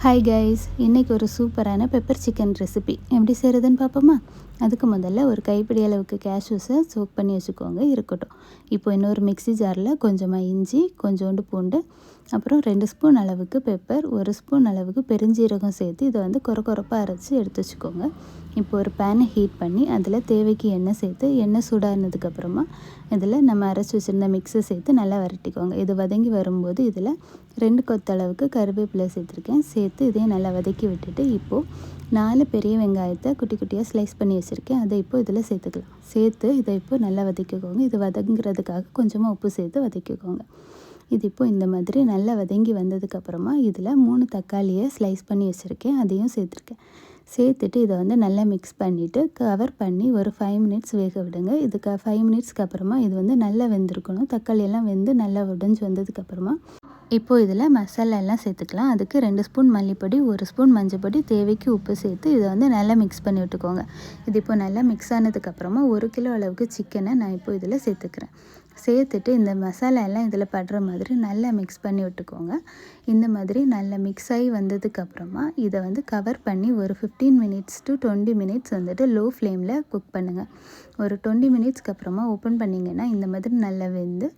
Hi guys, இன்றைக்கி ஒரு சூப்பரான பெப்பர் சிக்கன் ரெசிபி எப்படி செய்கிறதுன்னு பார்ப்போமா? அதுக்கு முதல்ல ஒரு கைப்பிடி அளவுக்கு கேஷ்யூஸை சோக் பண்ணி வச்சுக்கோங்க, இருக்கட்டும். இப்போ இன்னொரு மிக்ஸி ஜாரில் கொஞ்சமாக இஞ்சி, கொஞ்சோண்டு பூண்டு, அப்புறம் 2 ஸ்பூன் அளவுக்கு பெப்பர், 1 ஸ்பூன் அளவுக்கு பெருஞ்சீரகம் சேர்த்து இதை வந்து கொரப்பாக அரைச்சி எடுத்து வச்சுக்கோங்க. இப்போ ஒரு பேனை ஹீட் பண்ணி அதில் தேவைக்கு எண்ணெய் சேர்த்து, எண்ணெய் சூடானதுக்கப்புறமா இதில் நம்ம அரைச்சி வச்சுருந்த மிக்ஸை சேர்த்து நல்லா வதட்டிக்கோங்க. இது வதங்கி வரும்போது இதில் 2 கொத்தளவுக்கு கருவேப்பிலை சேர்த்துருக்கேன். சேர்த்து இதையும் நல்லா வதக்கி விட்டுட்டு இப்போது 4 பெரிய வெங்காயத்தை குட்டி குட்டியாக ஸ்லைஸ் பண்ணி வச்சுருக்கேன். அதை இப்போ இதில் சேர்த்துக்கலாம். சேர்த்து இதை இப்போ நல்லா வதக்கிக்கோங்க. இது வதங்குறதுக்காக கொஞ்சமாக உப்பு சேர்த்து வதக்கிக்கோங்க. இது இப்போ இந்த மாதிரி நல்லா வதங்கி வந்ததுக்கப்புறமா இதில் 3 தக்காளியை ஸ்லைஸ் பண்ணி வச்சுருக்கேன், அதையும் சேர்த்துருக்கேன். சேர்த்துட்டு இதை வந்து நல்லா மிக்ஸ் பண்ணிவிட்டு கவர் பண்ணி ஒரு 5 மினிட்ஸ் வேக விடுங்க. இதுக்கு 5 மினிட்ஸ்க்கு அப்புறமா இது வந்து நல்லா வெந்திருக்கணும். தக்காளியெல்லாம் வெந்து நல்லா உடைஞ்சி வந்ததுக்கப்புறமா இப்போது இதில் மசாலா எல்லாம் சேர்த்துக்கலாம். அதுக்கு 2 ஸ்பூன் மல்லிப்பொடி, 1 ஸ்பூன் மஞ்சப்பொடி, தேவைக்கு உப்பு சேர்த்து இதை வந்து நல்லா மிக்ஸ் பண்ணி விட்டுக்கோங்க. இது இப்போ நல்லா மிக்ஸ் ஆனதுக்கப்புறமா 1 கிலோ அளவுக்கு சிக்கனை நான் இப்போ இதில் சேர்த்துக்கிறேன். சேர்த்துட்டு இந்த மசாலா எல்லாம் இதில் படுற மாதிரி நல்லா மிக்ஸ் பண்ணி விட்டுக்கோங்க. இந்த மாதிரி நல்லா மிக்ஸ் ஆகி வந்ததுக்கப்புறமா இதை வந்து கவர் பண்ணி ஒரு 15 மினிட்ஸ் டு 20 மினிட்ஸ் வந்துட்டு லோ ஃப்ளேமில் குக் பண்ணுங்கள். ஒரு 20 மினிட்ஸ்க்கு அப்புறமா ஓப்பன் பண்ணிங்கன்னா இந்த மாதிரி நல்லா வெந்து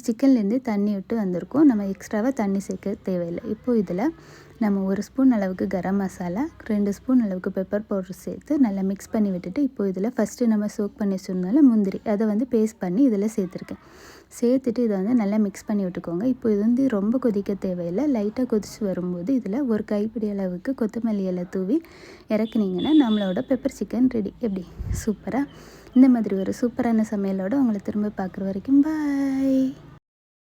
சிக்கன்லேருந்து தண்ணி விட்டு வந்திருக்கும். நம்ம எக்ஸ்ட்ராவாக தண்ணி சேர்க்க தேவையில்லை. இப்போது இதில் நம்ம 1 ஸ்பூன் அளவுக்கு கரம் மசாலா, 2 ஸ்பூன் அளவுக்கு பெப்பர் பவுடர் சேர்த்து நல்லா மிக்ஸ் பண்ணி விட்டுட்டு இப்போது இதில் ஃபஸ்ட்டு நம்ம சோக் பண்ணி வச்சுருந்தால முந்திரி அதை வந்து பேஸ்ட் பண்ணி இதில் சேர்த்துருக்கேன். சேர்த்துட்டு இதை வந்து நல்லா மிக்ஸ் பண்ணி விட்டுக்கோங்க. இப்போ இது வந்து ரொம்ப கொதிக்க தேவையில்லை. லைட்டாக கொதிச்சு வரும்போது இதில் ஒரு கைப்பிடி அளவுக்கு கொத்தமல்லி இலை தூவி இறக்குனீங்கன்னா நம்மளோட பெப்பர் சிக்கன் ரெடி. எப்படி சூப்பராக? இந்த மாதிரி ஒரு சூப்பரான சமையலோடு உங்களை திரும்ப பார்க்குற வரைக்கும் பாய்.